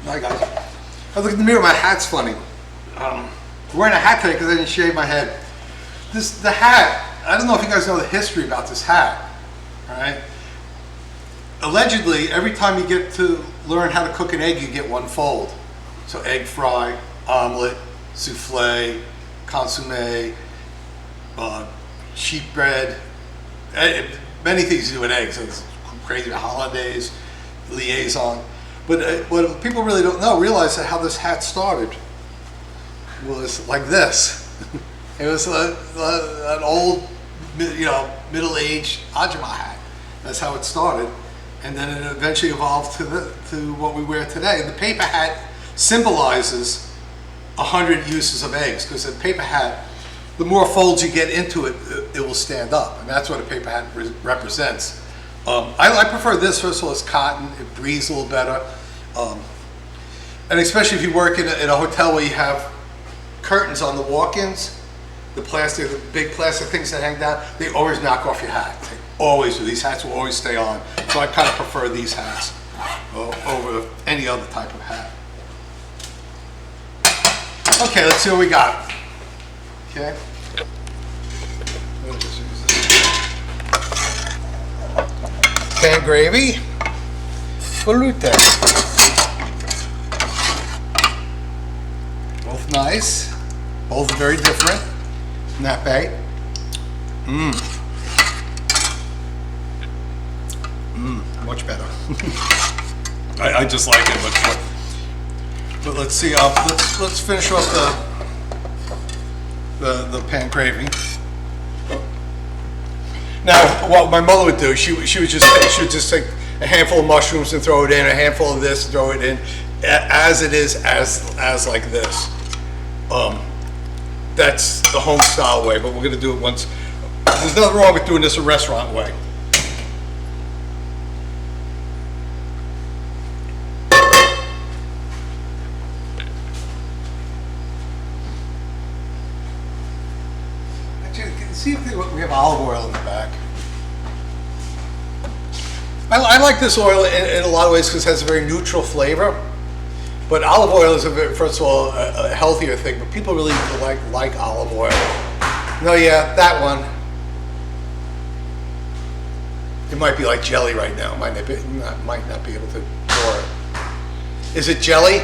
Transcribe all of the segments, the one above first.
Hi guys. I look in the mirror, my hat's funny. I'm wearing a hat today because I didn't shave my head. The hat, I don't know if you guys know the history about this hat, all right? Allegedly, every time you get to learn how to cook an egg, you get one fold. So egg fry, omelet, souffle, consomme, sheep bread, many things to do with eggs. It's crazy, hollandaise, liaison. But what people really don't realize that how this hat started was like this. It was an old, middle-aged Ajima hat. That's how it started, and then it eventually evolved to what we wear today. And the paper hat symbolizes 100 uses of eggs, because a paper hat, the more folds you get into it, it will stand up, and that's what a paper hat represents. I prefer this. First of all, it's cotton. It breathes a little better. And especially if you work in a hotel where you have curtains on the walk-ins, the big plastic things that hang down, they always knock off your hat. They always do. These hats will always stay on. So I kind of prefer these hats over any other type of hat. Okay, let's see what we got. Okay. Pan gravy, velouté. Both nice, both very different. Nappe. Much better. I just like it much more. But let's see. Let's finish off the pan gravy. Now, what my mother would do, she would just take a handful of mushrooms and throw it in, a handful of this, throw it in, as it is, as like this. That's the home style way, but we're gonna do it once. There's nothing wrong with doing this a restaurant way. See if we have olive oil in the back. I like this oil in a lot of ways because it has a very neutral flavor. But olive oil is, first of all, a healthier thing. But people really like olive oil. No, yeah, that one. It might be like jelly right now. Might not be able to pour it. Is it jelly?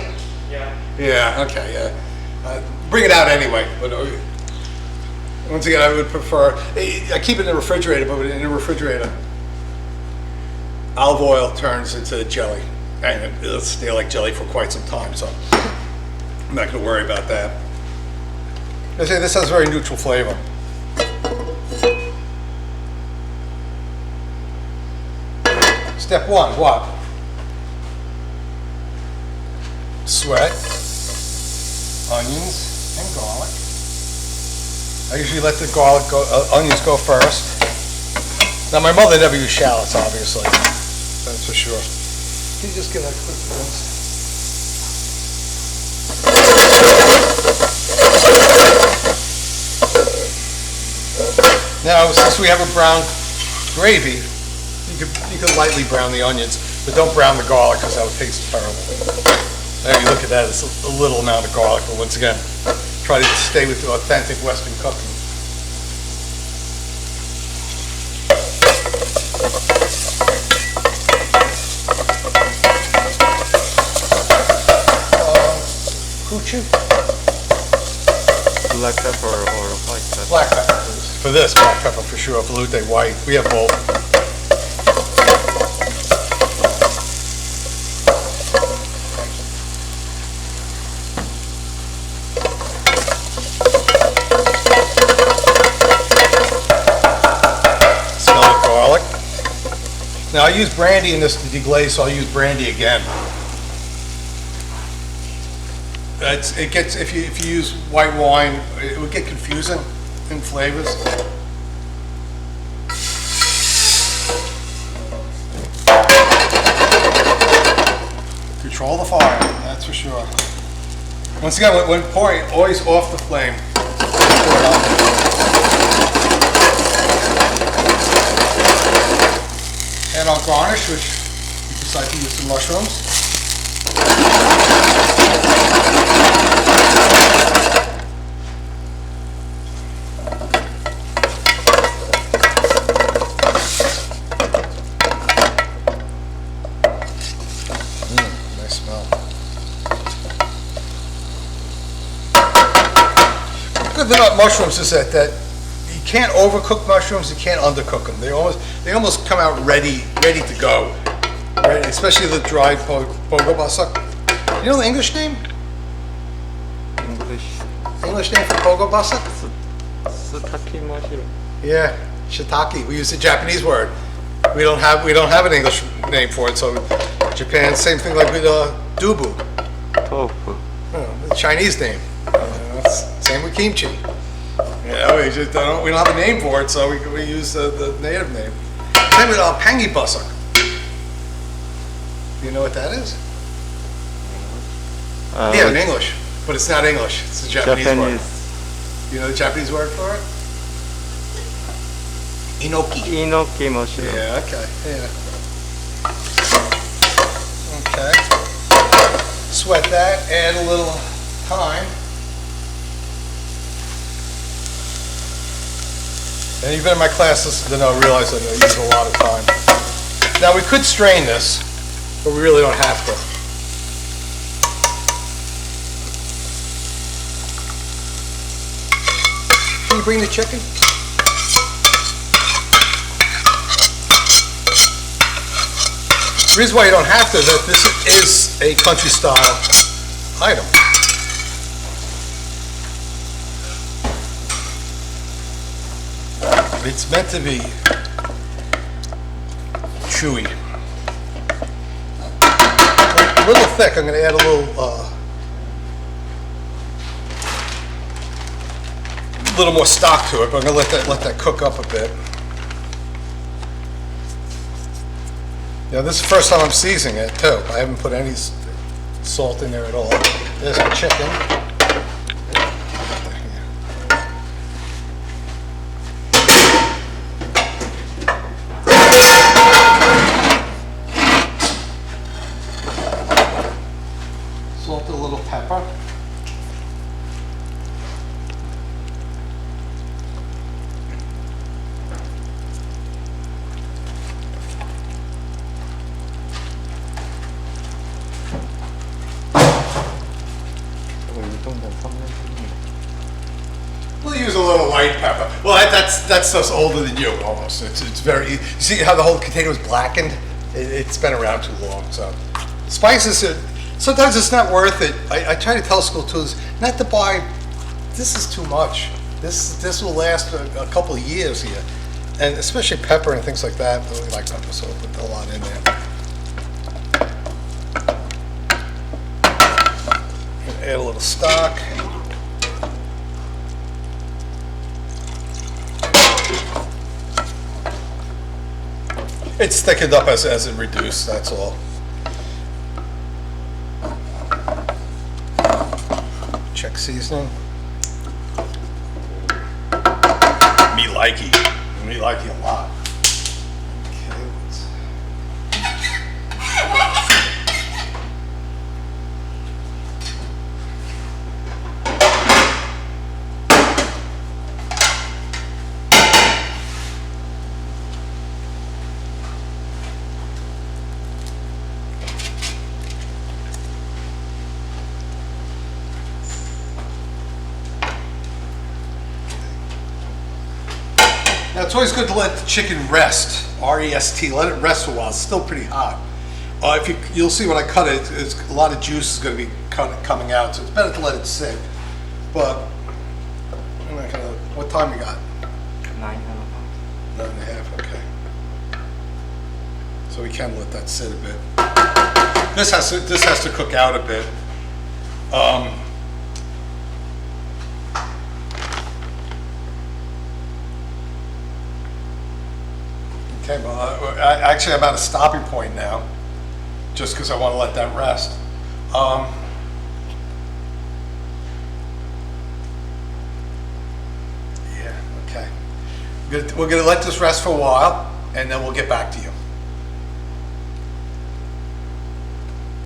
Yeah. Yeah. Okay. Yeah. Bring it out anyway. But once again, I would prefer. I keep it in the refrigerator, but in the refrigerator, olive oil turns into jelly, and it'll stay like jelly for quite some time. So I'm not going to worry about that. I say this has a very neutral flavor. Step one, what? Sweat, onions, and garlic. I usually let the onions go first. Now my mother never used shallots, obviously. That's for sure. Can you just give that a quick rinse? Now, since we have a brown gravy, you can lightly brown the onions, but don't brown the garlic because that would taste terrible. There you look at that, it's a little amount of garlic, but once again, try to stay with the authentic Western cooking. Kuchu? Black pepper or white pepper? Black pepper, please. For this, black pepper for sure. Velouté white. We have both. Now I use brandy in this to deglaze, so I'll use brandy again. It gets if you use white wine, it would get confusing in flavors. Control the fire, that's for sure. Once again, when pouring, always off the flame. Pour it on. And I'll garnish, which you can decide to use some mushrooms. Nice smell. Good thing about mushrooms is that you can't overcook mushrooms, you can't undercook them. They almost come out ready to go. Right? Especially the dried bogo basak. You know the English name? English name for bogo basak? Sutaki mushroom. Yeah, shiitake. We use the Japanese word. We don't have an English name for it. So Japan, same thing like with dubu, Tofu. the Chinese name. Same with kimchi. Yeah, we don't have a name for it, so we use the native name. Same with pangi basak. Do you know what that is? Yeah, in English, but it's not English. It's a Japanese word. You know the Japanese word for it? Inoki. Inoki mushroom. Yeah, okay, yeah. Okay. Sweat that, add a little thyme. And you've been in my classes to realize that I use a lot of thyme. Now we could strain this, but we really don't have to. Can you bring the chicken? The reason why you don't have to is that this is a country style item. It's meant to be chewy. A little thick. I'm going to add a little more stock to it, but I'm going to let that cook up a bit. Yeah, this is the first time I'm seasoning it too. I haven't put any salt in there at all. There's our chicken. Salt, a little pepper. We'll use a little white pepper. Well, that's just older than you almost. It's very. You see how the whole container was blackened? It's been around too long. So spices. Sometimes it's not worth it. I try to tell school students not to buy. This is too much. This will last a couple of years here, and especially pepper and things like that. I really like pepper, so I'll put a lot in there. Add a little stock. It's thickened up as it reduced, that's all. Check seasoning. Me likey a lot. Okay, let's. Now it's always good to let the chicken rest, R-E-S-T, let it rest for a while. It's still pretty hot. You'll see when I cut it, it's a lot of juice is going to be coming out, so it's better to let it sit. But I'm not gonna. What time you got? 9:30. 9:30. Okay. So we can let that sit a bit. This has to cook out a bit. Okay, well, actually I'm at a stopping point now, just because I want to let that rest. Yeah, okay. We're gonna let this rest for a while, and then we'll get back to you.